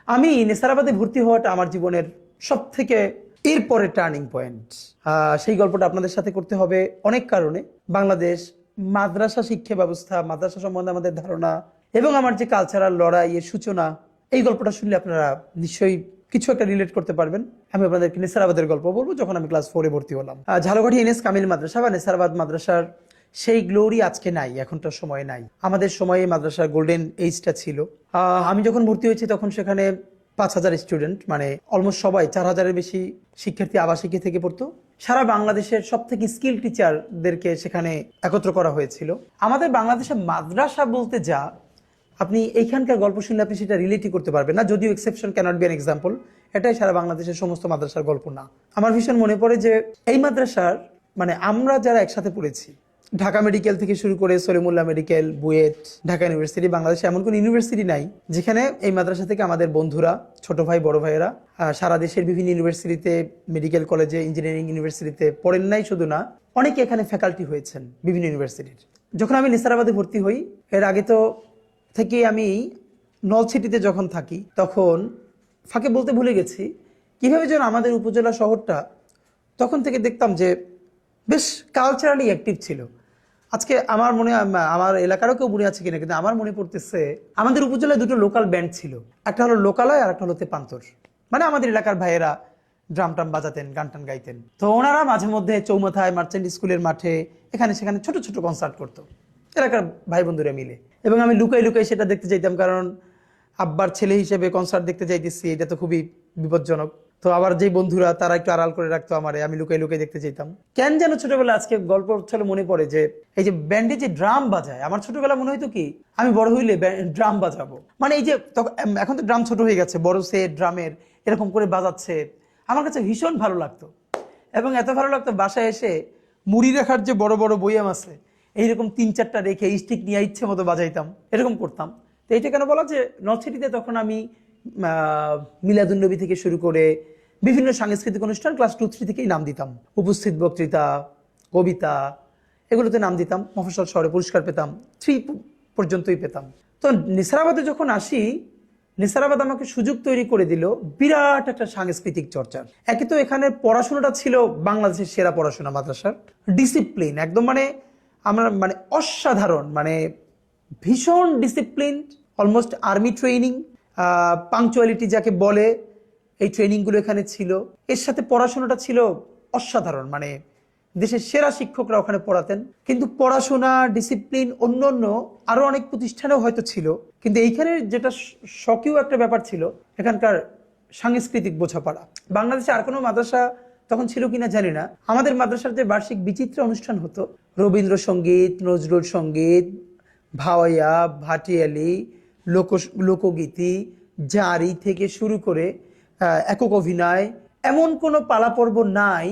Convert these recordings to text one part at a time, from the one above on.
আমি নেসারাবাদে ভর্তি হওয়াটা আমার জীবনের সব থেকে এরপরে টার্নিং পয়েন্ট। সেই গল্পটা আপনাদের সাথে করতে হবে অনেক কারণে। বাংলাদেশ মাদ্রাসা শিক্ষা ব্যবস্থা, মাদ্রাসা সম্বন্ধে আমাদের ধারণা এবং আমার যে কালচারাল লড়াইয়ের সূচনা, এই গল্পটা শুনলে আপনারা নিশ্চয়ই কিছু একটা রিলেট করতে পারবেন। আমি আপনাদেরকে নেসারাবাদের গল্প বলবো। যখন আমি ক্লাস 4-এ ভর্তি হলাম, ঝালকাঠি এনএস কামিল মাদ্রাসা বা নেসারাবাদ মাদ্রাসার সেই গ্লোরি আজকে নাই, এখনটার সময় নাই। আমাদের সময়ে মাদ্রাসার গোল্ডেন এইজটা ছিল। আমি যখন ভর্তি হয়েছি তখন সেখানে 5,000 স্টুডেন্ট, মানে অলমোস্ট সবাই, 4,000-এর বেশি শিক্ষার্থী আবাসিকে থেকে পড়তো। সারা বাংলাদেশের সব থেকে স্কিল টিচারদেরকে সেখানে একত্র করা হয়েছিল। আমাদের বাংলাদেশের মাদ্রাসা বলতে যা, আপনি এইখানকার গল্প শুনলে আপনি সেটা রিলেটই করতে পারবেন না, যদিও exception cannot be an example. এটাই সারা বাংলাদেশের সমস্ত মাদ্রাসার গল্প না। আমার ভীষণ মনে পড়ে যে এই মাদ্রাসার, মানে আমরা যারা একসাথে পড়েছি, ঢাকা মেডিকেল থেকে শুরু করে সলিমুল্লাহ মেডিকেল, বুয়েট, ঢাকা ইউনিভার্সিটি, বাংলাদেশে এমন কোনো ইউনিভার্সিটি নাই যেখানে এই মাদ্রাসা থেকে আমাদের বন্ধুরা, ছোট ভাই বড় ভাইয়েরা সারা দেশের বিভিন্ন ইউনিভার্সিটিতে, মেডিকেল কলেজে, ইঞ্জিনিয়ারিং ইউনিভার্সিটিতে পড়েন নাই শুধু না, অনেকে এখানে ফ্যাকাল্টি হয়েছেন বিভিন্ন ইউনিভার্সিটির। যখন আমি নেসারাবাদে ভর্তি হই, এর আগে তো থেকে আমি নলছিটিতে যখন থাকি, তখন ফাঁকে বলতে ভুলে গেছি কিভাবে যেন আমাদের উপজেলা শহরটা তখন থেকে দেখতাম যে বেশ কালচারালি অ্যাক্টিভ ছিল। আজকে আমার মনে, আমার এলাকারও কেউ মনে আছে কিনা, কিন্তু আমার মনে পড়তেছে আমাদের উপজেলায় দুটো লোকাল ব্যান্ড ছিল। একটা হলো লোকালয় আর একটা হলো তেপান্তর। মানে আমাদের এলাকার ভাইয়েরা ড্রাম টাম বাজাতেন, গান টান গাইতেন। তো ওনারা মাঝে মধ্যে চৌমাথায়, মার্চেন্ট স্কুলের মাঠে, এখানে সেখানে ছোট ছোট কনসার্ট করতো এলাকার ভাই বন্ধুরা মিলে। এবং আমি লুকাই লুকাই সেটা দেখতে চাইতাম, কারণ আব্বার ছেলে হিসেবে কনসার্ট দেখতে চাইতেছি, এটা তো খুবই বিপজ্জনক। তো আবার যেই বন্ধুরা তারা একটু আড়াল করে রাখতো আমারে, আমি লুকাই লুকাই দেখতে চাইতাম। কেন যেন ছোটবেলা, আজকে গল্প চলে মনে পড়ে যে এই যে ব্যান্ডে যে ড্রাম বাজায়, আমার ছোটবেলা মনে হইতো কি আমি বড় হইলে ড্রাম বাজাবো। মানে এই যে এখন তো ড্রাম ছোট হয়ে গেছে, বড় সেট ড্রামের এরকম করে বাজাচ্ছে, আমার কাছে ভীষণ ভালো লাগতো। এবং এত ভালো লাগতো, বাসায় এসে মুড়ি রাখার যে বড় বড় বইয়াম আছে, এইরকম 3-4টা রেখে স্টিক নিয়ে ইচ্ছে মতো বাজাইতাম, এরকম করতাম। তো এইটা কেন বলা, যে নলছিটিতে তখন আমি মিলাদুন্নবী থেকে শুরু করে বিভিন্ন সাংস্কৃতিক অনুষ্ঠান ক্লাস 2-3 থেকেই নাম দিতাম। উপস্থিত বক্তৃতা, কবিতা, এগুলোতে নাম দিতাম। মফস্বল শহরে পুরস্কার পেতাম, 3 পর্যন্তই পেতাম। তো নেসারাবাদে যখন আসি, নেসারাবাদ আমাকে সুযোগ তৈরি করে দিল বিরাট একটা সাংস্কৃতিক চর্চার। একে তো এখানে পড়াশোনাটা ছিল বাংলাদেশের সেরা পড়াশোনা, মাদ্রাসার ডিসিপ্লিন একদম, মানে আমরা মানে অসাধারণ, মানে ভীষণ discipline, almost army training, punctuality যাকে বলে, এই ট্রেনিংগুলো এখানে ছিল। এর সাথে পড়াশোনাটা ছিল অসাধারণ, মানে দেশের সেরা শিক্ষকরা ওখানে পড়াতেন। কিন্তু পড়াশোনা, ডিসিপ্লিন অন্য অন্য আরো অনেক প্রতিষ্ঠানেও হয়তো ছিল, কিন্তু এইখানে যেটা শখীয় একটা ব্যাপার ছিল, এখানকার সাংস্কৃতিক বোঝাপড়া। বাংলাদেশে আর কোনো মাদ্রাসা তখন ছিল কিনা জানি না, আমাদের মাদ্রাসার যে বার্ষিক বিচিত্র অনুষ্ঠান হতো, রবীন্দ্রসঙ্গীত, নজরুল সঙ্গীত, ভাওয়াইয়া, ভাটিয়ালি, লোকগীতি, জারি থেকে শুরু করে একক অভিনয়, এমন কোনো পালাপর্ব নাই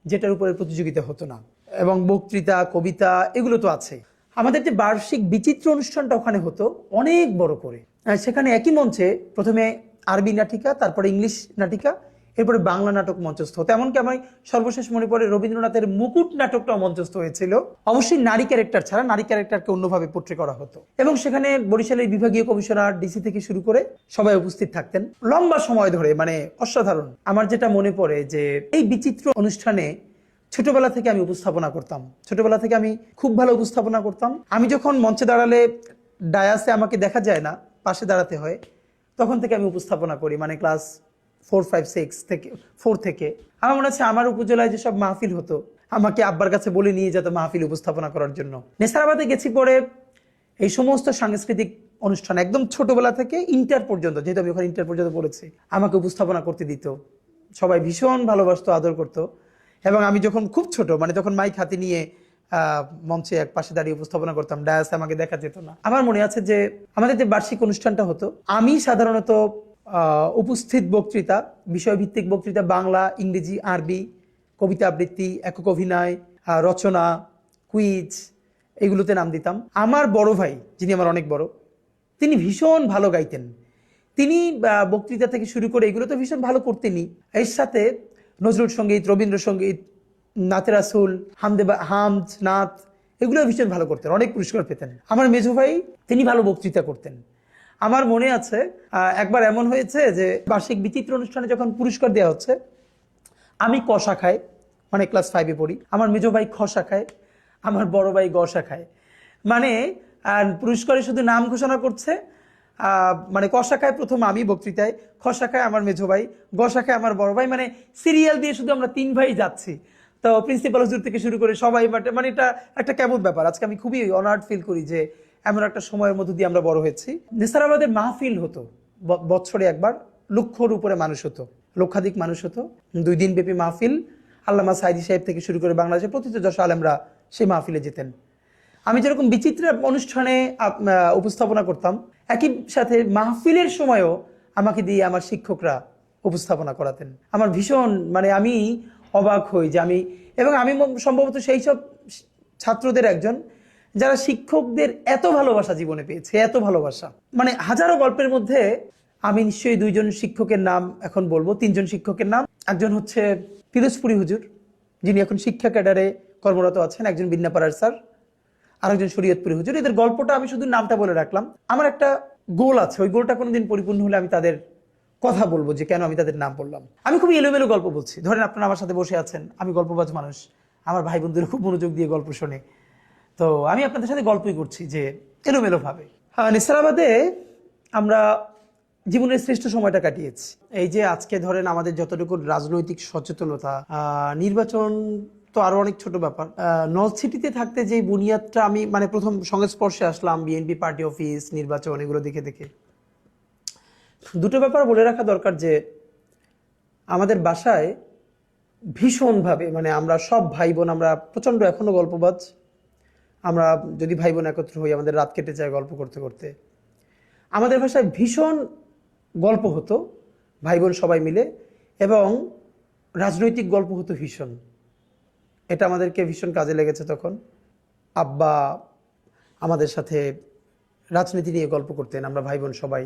যেটার উপরে প্রতিযোগিতা হতো না। এবং বক্তৃতা, কবিতা, এগুলো তো আছে। আমাদের যে বার্ষিক বিচিত্র অনুষ্ঠানটা ওখানে হতো অনেক বড় করে। সেখানে একই মঞ্চে প্রথমে আরবি নাটিকা, তারপরে ইংলিশ নাটিকা, এরপরে বাংলা নাটক মঞ্চস্থ হতো। এমনকি আমার সর্বশেষ মনে পড়ে রবীন্দ্রনাথের মুকুট নাটকটাও মঞ্চস্থ হয়েছিল। অবশ্যই নারী ক্যারেক্টার ছাড়া, নারী ক্যারেক্টারকে অন্যভাবে পোট্রে করা হতো। এবং সেখানে বরিশালের বিভাগীয় কমিশনার, ডিসি থেকে শুরু করে সবাই উপস্থিত থাকতেন লম্বা সময় ধরে, মানে অসাধারণ। আমার যেটা মনে পড়ে যে এই বিচিত্র অনুষ্ঠানে ছোটবেলা থেকে আমি উপস্থাপনা করতাম, ছোটবেলা থেকে আমি খুব ভালো উপস্থাপনা করতাম। আমি যখন মঞ্চে দাঁড়ালে ডায়াসে আমাকে দেখা যায় না, পাশে দাঁড়াতে হয়, তখন থেকে আমি উপস্থাপনা করি, মানে ক্লাস 4 থেকে আমার মনে আছে আমার উপজেলায় যেসব মাহফিল হতো, আমাকে আব্বার কাছে বলে নিয়ে যেত মাহফিল উপস্থাপনা করার জন্য। নেসারাবাদে গেছি পরে এই সমস্ত সাংস্কৃতিক অনুষ্ঠান একদম ছোটবেলা থেকে ইন্টার পর্যন্ত, যেহেতু আমি ওখানে ইন্টার পর্যন্ত পড়েছি, আমাকে উপস্থাপনা করতে দিত। সবাই ভীষণ ভালোবাসতো, আদর করতো। এবং আমি যখন খুব ছোট, মানে তখন মাইক হাতে নিয়ে মঞ্চে এক পাশে দাঁড়িয়ে উপস্থাপনা করতাম, ডায়াসে আমাকে দেখা যেত না। আমার মনে আছে যে আমাদের যে বার্ষিক অনুষ্ঠানটা হতো, আমি সাধারণত উপস্থিত বক্তৃতা, বিষয়ভিত্তিক বক্তৃতা, বাংলা, ইংরেজি, আরবি, কবিতা আবৃত্তি, একক অভিনয়, রচনা, কুইজ, এগুলোতে নাম দিতাম। আমার বড় ভাই, যিনি আমার অনেক বড়, তিনি ভীষণ ভালো গাইতেন। তিনি বক্তৃতা থেকে শুরু করে এগুলো তো ভীষণ ভালো করতেনই, এর সাথে নজরুল সঙ্গীত, রবীন্দ্রসঙ্গীত, নাতে রাসুল, হামদ, নাত, এগুলো ভীষণ ভালো করতেন, অনেক পুরস্কার পেতেন। আমার মেজো ভাই, তিনি ভালো বক্তৃতা করতেন। আমার মনে আছে একবার এমন হয়েছে যে বার্ষিক বিচিত্র অনুষ্ঠানে যখন পুরস্কার দেওয়া হচ্ছে, আমি ক শাখায়, মানে ক্লাস 5-এ পড়ি, আমার মেজো ভাই খ শাখায়, আমার বড় ভাই গ শাখায়। মানে পুরস্কারে শুধু নাম ঘোষণা করছে, মানে ক শাখায় প্রথম আমি বক্তৃতায়, খ শাখায় আমার মেজো ভাই, গ শাখায় আমার বড় ভাই, মানে সিরিয়াল দিয়ে শুধু আমরা 3 ভাই যাচ্ছি। তো প্রিন্সিপাল হুজুর থেকে শুরু করে সবাই, মানে এটা একটা কেমন ব্যাপার। আজকে আমি খুবই অনার্ড ফিল করি যে এমন একটা সময়ের মধ্য দিয়ে আমরা বড় হয়েছি। নেসারাবাদে মাহফিল হতো বছরে একবার, লক্ষর উপরে মানুষ হতো, লক্ষাধিক মানুষ হতো। 2 দিন ব্যাপী মাহফিল। আল্লামা সাইদি সাহেব থেকে শুরু করে বাংলাদেশের প্রতিটি যশ আলেমরা সেই মাহফিলে যেতেন। আমি যেরকম বিচিত্র অনুষ্ঠানে উপস্থাপনা করতাম, একই সাথে মাহফিলের সময়ও আমাকে দিয়ে আমার শিক্ষকরা উপস্থাপনা করাতেন। আমার ভীষণ, মানে আমি অবাক হই যে আমি সম্ভবত সেই সব ছাত্রদের একজন যারা শিক্ষকদের এত ভালোবাসা জীবনে পেয়েছে, এত ভালোবাসা। মানে হাজারো গল্পের মধ্যে আমি নিশ্চয়ই 2 জন শিক্ষকের নাম এখন বলবো, 3 জন শিক্ষকের নাম। একজন হচ্ছে পিরোজপুরি হুজুর, যিনি এখন শিক্ষা ক্যাডারে কর্মরত আছেন, একজন বিন্নাপাড়ার স্যার, আরেকজন শরীয়তপুরি হুজুর। এদের গল্পটা আমি শুধু নামটা বলে রাখলাম। আমার একটা গোল আছে, ওই গোলটা কোনোদিন পরিপূর্ণ হলে আমি তাদের কথা বলবো যে কেন আমি তাদের নাম বললাম। আমি খুব এলোমেলো গল্প বলছি। ধরেন আপনারা আমার সাথে বসে আছেন, আমি গল্পবাজ মানুষ, আমার ভাই বোনদের খুব মনোযোগ দিয়ে গল্প শোনে, তো আমি আপনাদের সাথে গল্পই করছি যে এলোমেলো ভাবে। নেসারাবাদে আমরা জীবনের শ্রেষ্ঠ সময়টা কাটিয়েছি। এই যে আজকে ধরেন আমাদের যতটুকু রাজনৈতিক সচেতনতা, নির্বাচন তো আরো অনেক ছোট ব্যাপার। নর্থ সিটিতে থাকতে যে বুনিয়াদটা আমি, মানে প্রথম সংস্পর্শে আসলাম বিএনপি পার্টি অফিস, নির্বাচন, এগুলো দেখে দেখে। দুটো ব্যাপার বলে রাখা দরকার যে আমাদের বাসায় ভীষণভাবে, মানে আমরা সব ভাই বোন, আমরা প্রচণ্ড এখনো গল্পবাজ। আমরা যদি ভাই বোন একত্র হই, আমাদের রাত কেটে যায় গল্প করতে করতে। আমাদের ভাষায় ভীষণ গল্প হতো ভাই বোন সবাই মিলে, এবং রাজনৈতিক গল্প হতো ভীষণ। এটা আমাদেরকে ভীষণ কাজে লেগেছে তখন। আব্বা আমাদের সাথে রাজনীতি নিয়ে গল্প করতেন, আমরা ভাই বোন সবাই।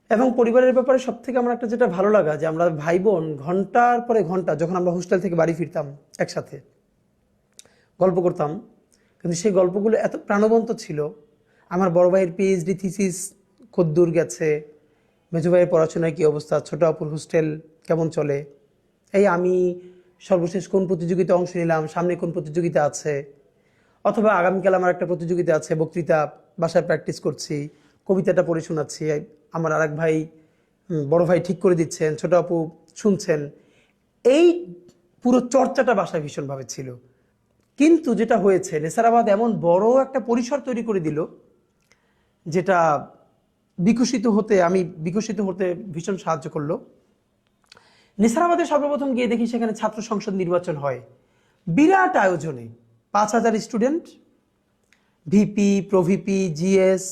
এবং পরিবারের ব্যাপারে সব থেকে আমার একটা যেটা ভালো লাগা, যে আমরা ভাই বোন ঘন্টার পরে ঘন্টা, যখন আমরা হোস্টেল থেকে বাড়ি ফিরতাম, একসাথে গল্প করতাম। কিন্তু সেই গল্পগুলো এত প্রাণবন্ত ছিল। আমার বড় ভাইয়ের পিএইচডি থিসিস কদ্দূর গেছে, মেজো ভাইয়ের পড়াশোনায় কী অবস্থা, ছোট আপুর হোস্টেল কেমন চলে, এই আমি সর্বশেষ কোন প্রতিযোগিতা অংশ নিলাম, সামনে কোন প্রতিযোগিতা আছে, অথবা আগামীকাল আমার একটা প্রতিযোগিতা আছে, বক্তৃতা বাসায় প্র্যাকটিস করছি, কবিতাটা পড়ে শোনাচ্ছি, আমার আরেক ভাই, বড় ভাই ঠিক করে দিচ্ছেন, ছোট আপু শুনছেন। এই পুরো চর্চাটা বাসায় ভীষণভাবে ছিল। কিন্তু যেটা হয়েছে, নেসারাবাদ এমন বড় একটা পরিসর তৈরি করে দিল, যেটা বিকশিত হতে ভীষণ সাহায্য করলো। নেসারাবাদে সর্বপ্রথম গিয়ে দেখি সেখানে ছাত্র সংসদ নির্বাচন হয় বিরাট আয়োজনে, 5,000 স্টুডেন্ট, ভিপি, প্রভিপি, জিএস,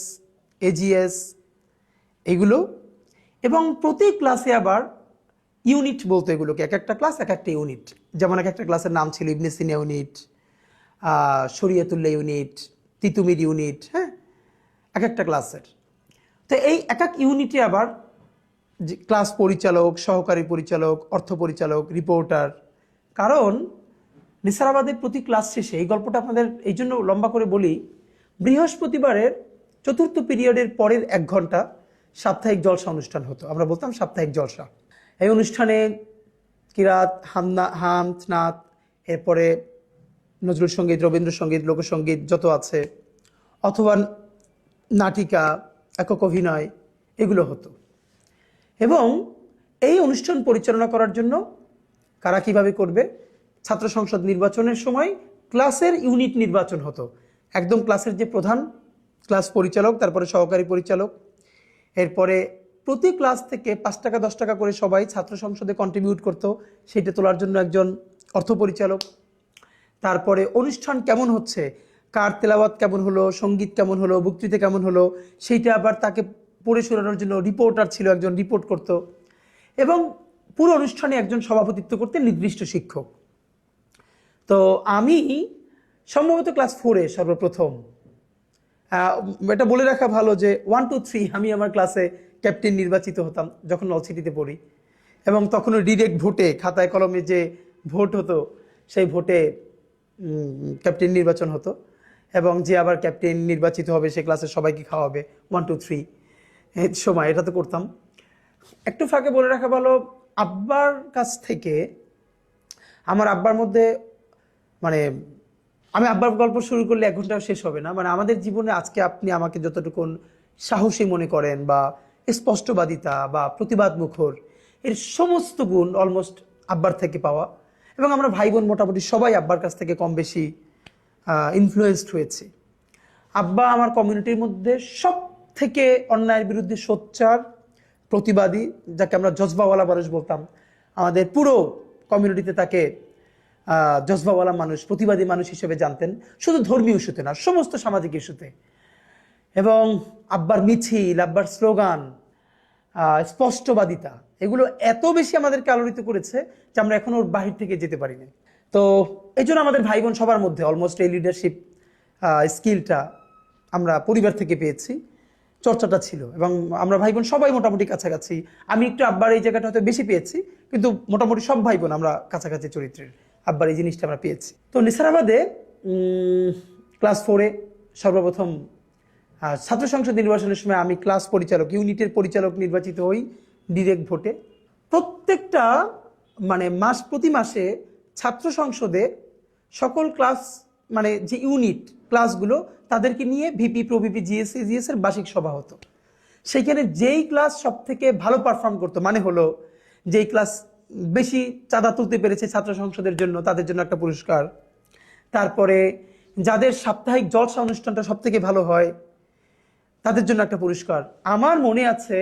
এজিএস, এগুলো। এবং প্রতি ক্লাসে আবার ইউনিট বলতো এগুলোকে, এক একটা ক্লাস এক একটা ইউনিট। যেমন এক একটা ক্লাসের নাম ছিল Ibn Sina unit, Shariatullah unit, Titumir unit, হ্যাঁ, এক একটা ক্লাসের। তো এই এক এক ইউনিটে আবার ক্লাস পরিচালক, সহকারী পরিচালক, অর্থ পরিচালক, রিপোর্টার। কারণ নেসারাবাদের প্রতি ক্লাস শেষে, এই গল্পটা আপনাদের এই জন্য লম্বা করে বলি, বৃহস্পতিবারের চতুর্থ পিরিয়ডের পরের 1 ঘন্টা সাপ্তাহিক জলসা অনুষ্ঠান হতো। আমরা বলতাম সাপ্তাহিক জলসা। এই অনুষ্ঠানে কিরাত, হামদ, নাত, এরপরে নজরুল সঙ্গীত, রবীন্দ্রসঙ্গীত, লোকসঙ্গীত যত আছে, অথবা নাটিকা, একক অভিনয়, এগুলো হতো। এবং এই অনুষ্ঠান পরিচালনা করার জন্য কারা কিভাবে করবে, ছাত্র সংসদ নির্বাচনের সময় ক্লাসের ইউনিট নির্বাচন হতো। একদম ক্লাসের যে প্রধান, ক্লাস পরিচালক, তারপরে সহকারী পরিচালক, এরপরে প্রতি ক্লাস থেকে 5 টাকা 10 টাকা করে সবাই ছাত্র সংসদে কন্ট্রিবিউট করতো, সেটা তোলার জন্য একজন অর্থ পরিচালক। তারপরে অনুষ্ঠান কেমন হচ্ছে, কার তেলাওয়াত কেমন হলো, সঙ্গীত কেমন হলো, বক্তৃতা কেমন হলো, সেইটা আবার তাকে পড়ে শোনানোর জন্য রিপোর্টার ছিল, একজন রিপোর্ট করত। এবং পুরো অনুষ্ঠানে একজন সভাপতিত্ব করতেন নির্দিষ্ট শিক্ষক। তো আমি সম্ভবত ক্লাস 4-এ সর্বপ্রথম, এটা বলে রাখা ভালো যে 1, 2, 3 আমি আমার ক্লাসে ক্যাপ্টেন নির্বাচিত হতাম যখন নর্থ সিটিতে পড়ি। এবং তখনও ডিরেক্ট ভোটে, খাতায় কলমে যে ভোট হতো, সেই ভোটে ক্যাপ্টেন নির্বাচন হতো। এবং যে আবার ক্যাপ্টেন নির্বাচিত হবে সে ক্লাসের সবাইকে খাওয়াবে 1, 2, 3। এই সময় এটা তো করতাম। একটু ফাঁকে বলে রাখা ভালো, আব্বার কাছ থেকে আমার আব্বার মধ্যে মানে আমি আব্বার গল্প শুরু করলে 1 ঘন্টাও শেষ হবে না। মানে আমাদের জীবনে আজকে আপনি আমাকে যতটুকুন সাহসী মনে করেন বা স্পষ্টবাদিতা বা প্রতিবাদ মুখর, এর সমস্ত গুণ অলমোস্ট আব্বার থেকে পাওয়া। এবং আমরা ভাই বোন মোটামুটি সবাই আব্বার কাছ থেকে কম বেশি ইনফ্লুয়েসড হয়েছি। আব্বা আমার কমিউনিটির মধ্যে সব থেকে অন্যায়ের বিরুদ্ধে সোচ্চার, প্রতিবাদী, যাকে আমরা জজবাওয়ালা মানুষ বলতাম। আমাদের পুরো কমিউনিটিতে তাকে জজবাওয়ালা মানুষ, প্রতিবাদী মানুষ হিসেবে জানতেন, শুধু ধর্মীয় ইস্যুতে না, সমস্ত সামাজিক ইস্যুতে। এবং আব্বার মিছিল, আব্বার স্লোগান, স্পষ্টবাদিতা, এগুলো এত বেশি আমাদেরকে আলোড়িত করেছে যে আমরা এখনো ওর বাহির থেকে যেতে পারি না। তো এই জন্য আমাদের ভাই বোন সবার মধ্যে অলমোস্ট এই লিডারশিপ স্কিলটা আমরা পরিবার থেকে পেয়েছি, চর্চাটা ছিল। এবং আমরা ভাই বোন সবাই মোটামুটি কাছাকাছি। আমি একটু আব্বার এই জায়গাটা হয়তো বেশি পেয়েছি, কিন্তু মোটামুটি সব ভাই বোন আমরা কাছাকাছি চরিত্রের, আব্বার এই জিনিসটা আমরা পেয়েছি। তো নেসারাবাদে ক্লাস 4-এ সর্বপ্রথম ছাত্র সংসদ নির্বাচনের সময় আমি ক্লাস পরিচালক, ইউনিটের পরিচালক নির্বাচিত হই ডিরেক্ট ভোটে। প্রত্যেকটা মানে প্রতি মাসে ছাত্র সংসদে সকল ক্লাস মানে যে ইউনিট ক্লাসগুলো তাদেরকে নিয়ে ভিপি, প্রভিপি, জিএস এর বার্ষিক সভা হতো। সেইখানে যেই ক্লাস সব থেকে ভালো পারফর্ম করতো, মানে হলো যেই ক্লাস বেশি চাঁদা তুলতে পেরেছে ছাত্র সংসদের জন্য, তাদের জন্য একটা পুরস্কার। তারপরে যাদের সাপ্তাহিক জলসা অনুষ্ঠানটা সব থেকে ভালো হয় তাদের জন্য একটা পুরস্কার। আমার মনে আছে,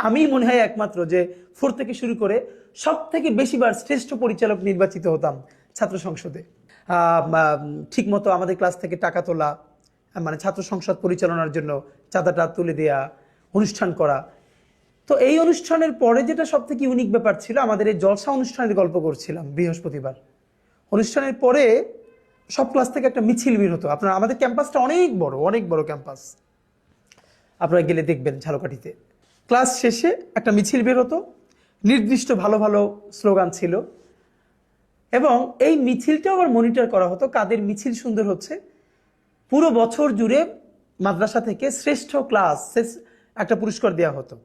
আমি মনে হয় একমাত্র যে 4 থেকে শুরু করে সব থেকে বেশিবার শ্রেষ্ঠ পরিচালক নির্বাচিত হতাম ছাত্র সংসদে। ঠিক মতো আমাদের ক্লাস থেকে টাকা তোলা, মানে ছাত্র সংসদ পরিচালনার জন্য চাঁদাটা তুলে দেয়া, অনুষ্ঠান করা। তো এই অনুষ্ঠানের পরে যেটা সব থেকে ইউনিক ব্যাপার ছিল, আমাদের এই জলসা অনুষ্ঠানের গল্প করছিলাম বৃহস্পতিবার। অনুষ্ঠানের পরে সব ক্লাস থেকে একটা মিছিল বের হতো। আপনার আমাদের ক্যাম্পাসটা অনেক বড় ক্যাম্পাস, আপনারা গেলে দেখবেন ঝালকাঠিতে। ক্লাস শেষে একটা মিছিল বের হতো, নির্দিষ্ট ভালো ভালো স্লোগান ছিল। এবং এই মিছিলটাও আবার মনিটর করা হতো কাদের মিছিল সুন্দর হচ্ছে। পুরো বছর জুড়ে মাদ্রাসা থেকে শ্রেষ্ঠ ক্লাস একটা পুরস্কার দেওয়া হতো।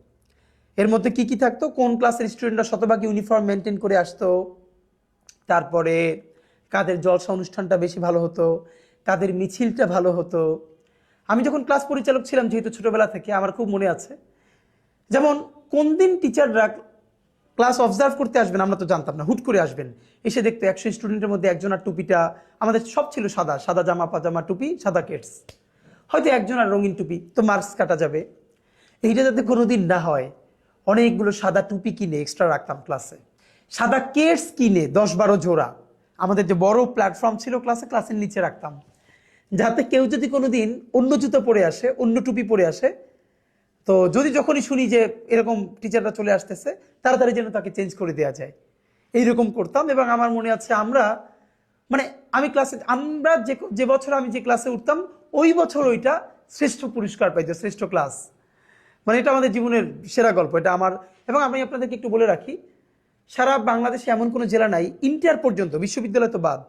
এর মধ্যে কি কি থাকতো, কোন ক্লাসের স্টুডেন্টরা শতভাগ ইউনিফর্ম মেনটেন করে আসতো, তারপরে কাদের জলসা অনুষ্ঠানটা বেশি ভালো হতো, কাদের মিছিলটা ভালো হতো। আমি যখন ক্লাস পরিচালক ছিলাম, যেহেতু ছোটবেলা থেকে, আমার খুব মনে আছে, যেমন কোন দিন টিচাররা ক্লাস অবজার্ভ করতে আসবেন আমরা তো জানতাম না, হুট করে আসবেন, এসে দেখতো 100 স্টুডেন্টের মধ্যে একজনের টুপিটা, আমাদের সব ছিল সাদা, সাদা জামা পাজামা টুপি, সাদা কেটস, হয়তো একজনের রঙিন টুপি, তো মার্কস কাটা যাবে। এইটা যাতে কোনোদিন না হয়, অনেকগুলো সাদা টুপি কিনে এক্সট্রা রাখতাম ক্লাসে, সাদা কেটস কিনে 10-12 জোড়া আমাদের যে বড় প্ল্যাটফর্ম ছিল ক্লাসের নিচে রাখতাম, যাতে কেউ যদি কোনোদিন অন্য জুতো পরে আসে, অন্য টুপি পরে আসে, তো যখনই শুনি যে এরকম টিচাররা চলে আসতেছে, তাড়াতাড়ি যেন তাকে চেঞ্জ করে দেওয়া যায়, এইরকম করতাম। এবং আমার মনে আছে আমরা যে বছর আমি যে ক্লাসে উঠতাম, ওই বছর ওইটা শ্রেষ্ঠ পুরস্কার পাইতো, শ্রেষ্ঠ ক্লাস। মানে এটা আমাদের জীবনের সেরা গল্প এটা আমার। এবং আমি আপনাদেরকে একটু বলে রাখি, সারা বাংলাদেশে এমন কোনো জেলা নাই, ইন্টার পর্যন্ত, বিশ্ববিদ্যালয় তো বাদ,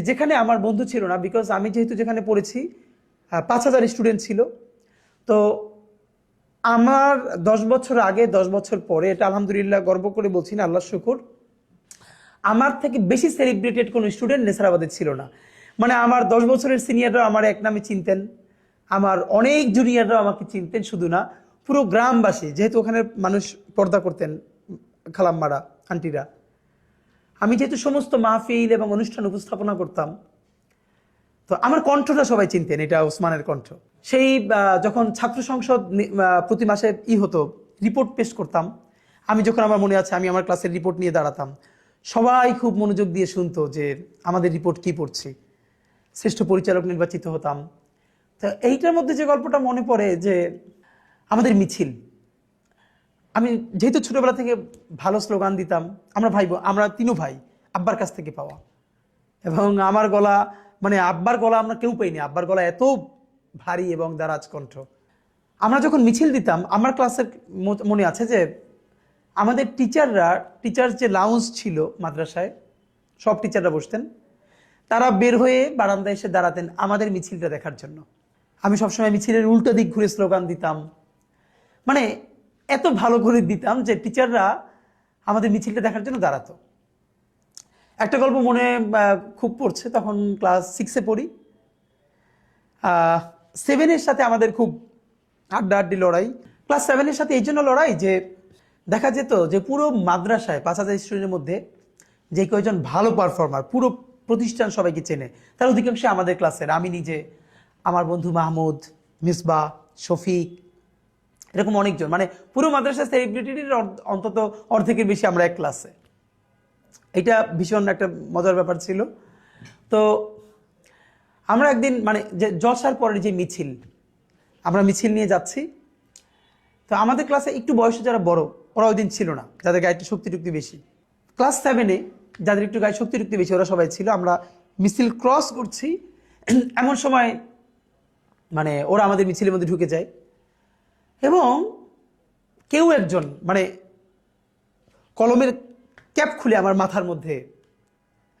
যেখানে আমার বন্ধু ছিল না। বিকজ আমি যেহেতু যেখানে পড়েছি 5000 স্টুডেন্ট ছিল। তো আমার 10 বছর আগে, 10 বছর পরে, এটা আলহামদুলিল্লাহ গর্ব করে বলছি না, আল্লাহ শুকুর, আমার থেকে বেশি সেলিব্রেটেড কোনো স্টুডেন্ট নেসারাবাদে ছিল না। মানে আমার 10 বছরের সিনিয়ররাও আমার এক নামে চিনতেন, আমার অনেক জুনিয়ররাও আমাকে চিনতেন, শুধু না পুরো গ্রামবাসী, যেহেতু ওখানে মানুষ পর্দা করতেন, খালাম্মারা, আন্টিরা। আমি যেহেতু সমস্ত মাহফিল এবং অনুষ্ঠান উপস্থাপনা করতাম, তো আমার কণ্ঠটা সবাই চিনতেন, এটা ওসমানের কণ্ঠ। সেই যখন ছাত্র সংসদ প্রতি মাসে হতো, রিপোর্ট পেশ করতাম, আমি যখন, আমার মনে আছে, আমি আমার ক্লাসের রিপোর্ট নিয়ে দাঁড়াতাম, সবাই খুব মনোযোগ দিয়ে শুনতো যে আমাদের রিপোর্ট কি পড়ছি, শ্রেষ্ঠ পরিচালক নির্বাচিত হতাম। তো এইটার মধ্যে যে গল্পটা মনে পড়ে, যে আমাদের মিছিল, আমি যেহেতু ছোটবেলা থেকে ভালো স্লোগান দিতাম, আমরা 3 ভাই, আব্বার কাছ থেকে পাওয়া। এবং আমার গলা, মানে আব্বার গলা আমরা কেউ পাইনি, আব্বার গলা এত ভারী এবং দারাজ কণ্ঠ। আমরা যখন মিছিল দিতাম, আমার ক্লাসের মনে আছে যে আমাদের টিচার যে লাউঞ্জ ছিল মাদ্রাসায়, সব টিচাররা বসতেন, তারা বের হয়ে বারান্দায় এসে দাঁড়াতেন আমাদের মিছিলটা দেখার জন্য। আমি সবসময় মিছিলের উল্টো দিক ঘুরে স্লোগান দিতাম, মানে এত ভালো করে দিতাম যে টিচাররা আমাদের মিছিলটা দেখার জন্য দাঁড়াতো। একটা গল্প মনে খুব পড়ছে, তখন ক্লাস 6-এ পড়ি। 7-এর সাথে আমাদের খুব আড্ডি লড়াই। ক্লাস 7-এর সাথে এই জন্য লড়াই যে দেখা যেত যে পুরো মাদ্রাসায় 5,000 স্টুডেন্টের মধ্যে যে কয়েকজন ভালো পারফর্মার, পুরো প্রতিষ্ঠান সবাইকে চেনে, তার অধিকাংশ আমাদের ক্লাসের। আমি নিজে, আমার বন্ধু মাহমুদ, মিসবাহ, শফিক, এরকম অনেকজন, মানে পুরো মাদ্রাসার সেলিব্রিটির অন্তত অর্ধেকের বেশি আমরা এক ক্লাসে। এটা ভীষণ একটা মজার ব্যাপার ছিল। তো আমরা একদিন মানে যে জলসার পরের যে মিছিল, আমরা মিছিল নিয়ে যাচ্ছি। তো আমাদের ক্লাসে একটু বয়সে যারা বড়, ওরা ওই দিন ছিল না, যাদের গায়ে একটু শক্তি টুক্তি বেশি। ক্লাস 7-এ যাদের একটু গায়ে শক্তি টুক্তি বেশি, ওরা সবাই ছিল। আমরা মিছিল ক্রস করছি, এমন সময় মানে ওরা আমাদের মিছিলের মধ্যে ঢুকে যায় এবং কেউ একজন মানে কলমের ক্যাপ খুলে আমার মাথার মধ্যে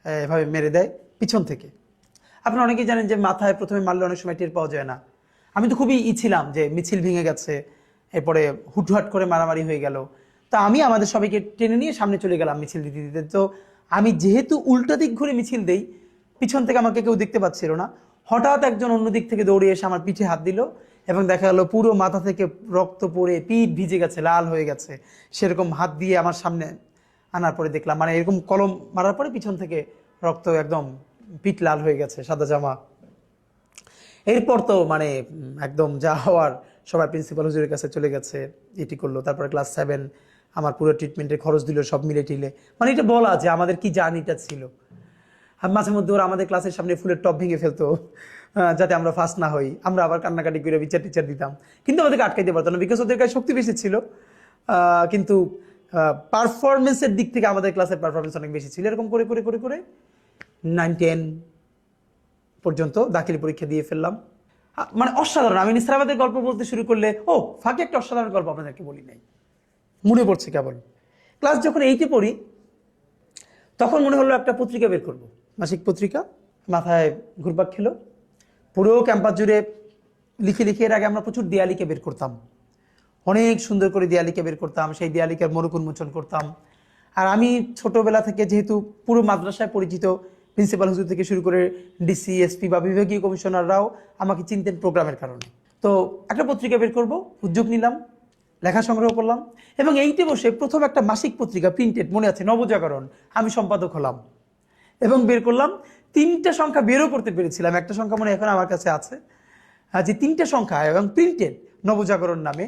এভাবে মেরে দেয় পিছন থেকে। আপনারা অনেকেই জানেন যে মাথায় প্রথমে মারলে অনেক সময় টের পাওয়া যায় না। আমি তো খুবই ছিলাম যে মিছিল ভেঙে গেছে, এরপরে হুটহাট করে মারামারি হয়ে গেল। তা আমি আমাদের সবাইকে টেনে নিয়ে সামনে চলে গেলাম মিছিল দিতে দিতে। তো আমি যেহেতু উল্টা দিক ঘুরে মিছিল দেই, পিছন থেকে আমাকে কেউ দেখতে পাচ্ছিল না। হঠাৎ একজন অন্য দিক থেকে দৌড়ে এসে আমার পিঠে হাত দিল এবং দেখা গেল পুরো মাথা থেকে রক্ত পড়ে পিঠ ভিজে গেছে, লাল হয়ে গেছে। সেরকম হাত দিয়ে আমার সামনে আনার পরে দেখলাম, মানে এরকম কলম মারার পরে পিছন থেকে রক্ত, একদম পিঠ লাল হয়ে গেছে, সাদা জামা। এরপর তো মানে একদম যা হওয়ার, সবাই প্রিন্সিপাল হুজুরের কাছে চলে গেছে, এটি করলো। তারপরে ক্লাস 7 আমার পুরো ট্রিটমেন্টের খরচ দিল সব মিলে টিলে। মানে এটা বলা যে আমাদের কি জার্নিটা ছিল। আর মাঝে মধ্যে ওরা আমাদের ক্লাসের সামনে ফুলের টপ ভেঙে ফেলতো যাতে আমরা ফার্স্ট না হই। আমরা আবার কান্নাকাটি করে বিচার টিচার দিতাম, কিন্তু আমাদেরকে আটকাইতে পারতো না, বিকজ ওদের কাছে শক্তি বেশি ছিল। কিন্তু পারফরমেন্সের দিক থেকে আমাদের ক্লাসের পারফরমেন্স অনেক বেশি ছিল। এরকম করে করে করে করে 9-10 পর্যন্ত দাখিলি পরীক্ষা দিয়ে ফেললাম। মানে অসাধারণ। আমি নিসারাবাদের গল্প বলতে শুরু করলে ফাঁকে একটা অসাধারণ গল্প আপনাদেরকে বলি নাই, মনে পড়ছে কেবল। ক্লাস যখন 8-এ পড়ি, তখন মনে হলো একটা পত্রিকা বের করব, মাসিক পত্রিকা। মাথায় ঘুরপাক খেলো, পুরো ক্যাম্পাস জুড়ে লিখে লিখে। এর আগে আমরা প্রচুর দেয়ালিকে বের করতাম, অনেক সুন্দর করে দেয়ালিকে বের করতাম, সেই দেয়ালিকার মোড়ক উন্মোচন করতাম। আর আমি ছোটবেলা থেকে যেহেতু পুরো মাদ্রাসায় পরিচিত, প্রিন্সিপাল হুজুর থেকে শুরু করে ডিসি, এসপি বা বিভাগীয় কমিশনাররাও আমাকে চিনতেন প্রোগ্রামের কারণে। তো একটা পত্রিকা বের করব উদ্যোগ নিলাম, লেখা সংগ্রহ করলাম এবং এইতে বসে প্রথম একটা মাসিক পত্রিকা প্রিন্টেড, মনে আছে, নবজাগরণ, আমি সম্পাদক হলাম এবং বের করলাম। 3টা সংখ্যা বেরও করতে পেরেছিলাম। একটা সংখ্যা মনে এখন আমার কাছে আছে, যে 3টা সংখ্যা এবং প্রিন্টেড নবজাগরণ নামে।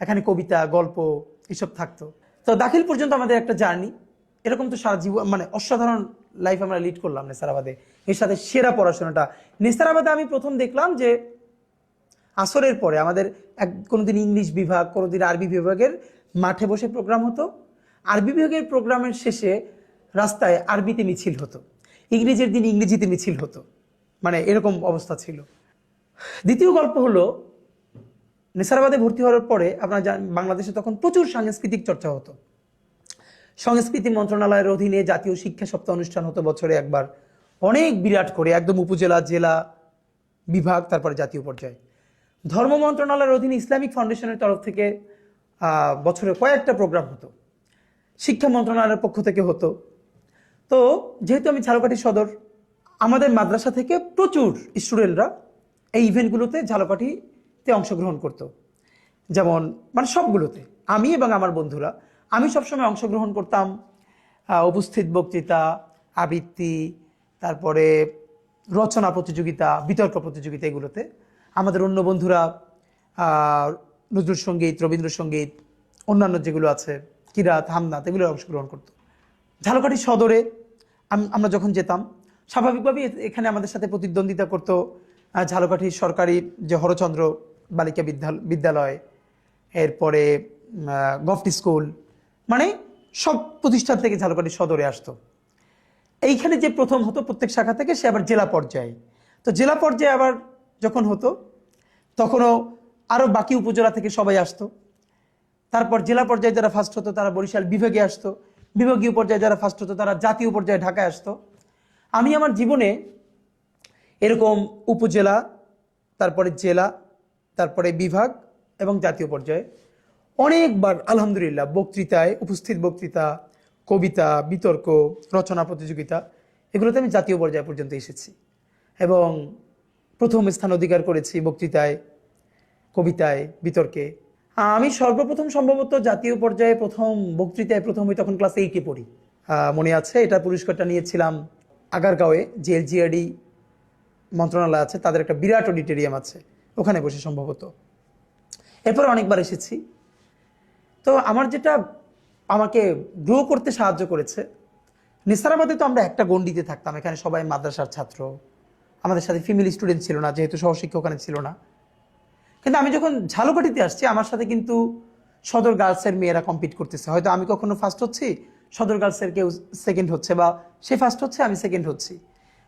এখানে কবিতা, গল্প এসব থাকতো। তো দাখিল পর্যন্ত আমাদের একটা জার্নি। এরকম তো সারা জীবন, মানে অসাধারণ লাইফ আমরা লিড করলাম নেসারাবাদে। এর সাথে সেরা পড়াশোনাটা নেসারাবাদে আমি প্রথম দেখলাম যে আসরের পরে আমাদের কোনোদিন ইংলিশ বিভাগ, কোনোদিন আরবি বিভাগের মাঠে বসে প্রোগ্রাম হতো। আরবি বিভাগের প্রোগ্রামের শেষে রাস্তায় আরবিতে মিছিল হতো, ইংরেজির দিন ইংরেজিতে মিছিল হতো, মানে এরকম অবস্থা ছিল। দ্বিতীয় গল্প হলো, নেসারাবাদে ভর্তি হওয়ার পরে আপনারা বাংলাদেশে তখন প্রচুর সাংস্কৃতিক চর্চা হতো। সংস্কৃতি মন্ত্রণালয়ের অধীনে জাতীয় শিক্ষা সপ্তাহ অনুষ্ঠান হতো বছরে একবার, অনেক বিরাট করে, একদম উপজেলা, জেলা, বিভাগ, তারপরে জাতীয় পর্যায়ে। ধর্ম মন্ত্রণালয়ের অধীনে ইসলামিক ফাউন্ডেশনের তরফ থেকে বছরে কয়েকটা প্রোগ্রাম হতো, শিক্ষা মন্ত্রণালয়ের পক্ষ থেকে হতো। তো যেহেতু আমি ঝালকাঠি সদর, আমাদের মাদ্রাসা থেকে প্রচুর স্টুডেন্টরা এই ইভেন্টগুলোতে ঝালকাঠিতে অংশগ্রহণ করতো। যেমন মানে সবগুলোতে আমি এবং আমার বন্ধুরা, আমি সবসময় অংশগ্রহণ করতাম। উপস্থিত বক্তৃতা, আবৃত্তি, তারপরে রচনা প্রতিযোগিতা, বিতর্ক প্রতিযোগিতা, এগুলোতে আমাদের অন্য বন্ধুরা নজরুল সঙ্গীত, রবীন্দ্রসঙ্গীত, অন্যান্য যেগুলো আছে, কিরাত, হামনাত, এগুলো অংশগ্রহণ করতো। ঝালকাঠি সদরে আমরা যখন যেতাম, স্বাভাবিকভাবেই এখানে আমাদের সাথে প্রতিদ্বন্দ্বিতা করতো ঝালকাঠির সরকারি যে হরচন্দ্র বালিকা বিদ্যালয়, এরপরে গভর্নমেন্ট স্কুল, মানে সব প্রতিষ্ঠান থেকে ঝালকাঠি সদরে আসতো। এইখানে যে প্রথম হতো প্রত্যেক শাখা থেকে, সে আবার জেলা পর্যায়ে। তো জেলা পর্যায়ে আবার যখন হতো, তখনও আরও বাকি উপজেলা থেকে সবাই আসতো। তারপর জেলা পর্যায়ে যারা ফার্স্ট হতো তারা বরিশাল বিভাগে আসতো, বিভাগীয় পর্যায়ে যারা ফার্স্ট হতো তারা জাতীয় পর্যায়ে ঢাকায় আসতো। আমি আমার জীবনে এরকম উপজেলা, তারপরে জেলা, তারপরে বিভাগ এবং জাতীয় পর্যায়ে অনেকবার আলহামদুলিল্লাহ বক্তৃতায়, উপস্থিত বক্তৃতা, কবিতা, বিতর্ক, রচনা প্রতিযোগিতা, এগুলোতে আমি জাতীয় পর্যায় পর্যন্ত এসেছি এবং প্রথম স্থান অধিকার করেছি বক্তৃতায়, কবিতায়, বিতর্কে। আমি সর্বপ্রথম সম্ভবত জাতীয় পর্যায়ে প্রথম বক্তৃতায় প্রথম হই তখন ক্লাস 8-এ পড়ি। মনে আছে, এটা পুরস্কারটা নিয়েছিলাম আগারগাঁওয়ে, যে এলজিআরডি মন্ত্রণালয় আছে, তাদের একটা বিরাট অডিটোরিয়াম আছে, ওখানে বসে সম্ভবত। এরপর অনেকবার এসেছি। তো আমার যেটা আমাকে গ্রো করতে সাহায্য করেছে, নেসারাবাদে তো আমরা একটা গণ্ডিতে থাকতাম, এখানে সবাই মাদ্রাসার ছাত্র, আমাদের সাথে ফিমেল স্টুডেন্ট ছিল না, যেহেতু সহশিক্ষক ওখানে ছিল না। কিন্তু আমি যখন ঝালকাঠিতে আসছি, আমার সাথে কিন্তু সদর গার্লসের মেয়েরা কম্পিট করতেছে। হয়তো আমি কখনো ফার্স্ট হচ্ছি, সদর গার্লসের কেউ সেকেন্ড হচ্ছে, বা সে ফার্স্ট হচ্ছে, আমি সেকেন্ড হচ্ছি,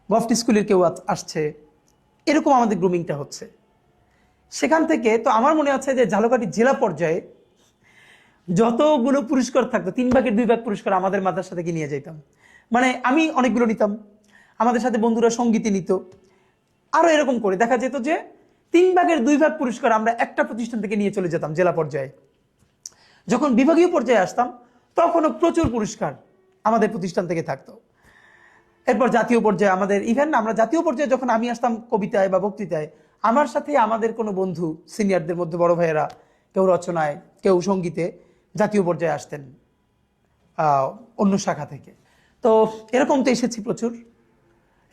গভট স্কুলের কেউ আসছে, এরকম আমাদের গ্রুমিংটা হচ্ছে। সেখান থেকে তো আমার মনে আছে যে ঝালকাঠি জেলা পর্যায়ে যতগুলো পুরস্কার থাকতো 3/2 পুরস্কার আমাদের মাদ্রাসা থেকে নিয়ে যেতাম। মানে আমি অনেকগুলো নিতাম, আমাদের সাথে বন্ধুরা সঙ্গীতে নিত, আরো এরকম করে দেখা যেত যে 3/2 পুরস্কার আমরা একটা প্রতিষ্ঠান থেকে নিয়ে চলে যেতাম জেলা পর্যায়ে। যখন বিভাগীয় পর্যায়ে আসতাম তখনও প্রচুর পুরস্কার আমাদের প্রতিষ্ঠান থেকে থাকতো। এরপর জাতীয় পর্যায়ে আমাদের ইভেন আমরা জাতীয় পর্যায়ে যখন আমি আসতাম কবিতায় বা বক্তৃতায়, আমার সাথে আমাদের কোনো বন্ধু সিনিয়রদের মধ্যে বড় ভাইয়েরা, কেউ রচনায়, কেউ সঙ্গীতে জাতীয় পর্যায়ে আসতেন অন্য শাখা থেকে। তো এরকম তো এসেছি প্রচুর।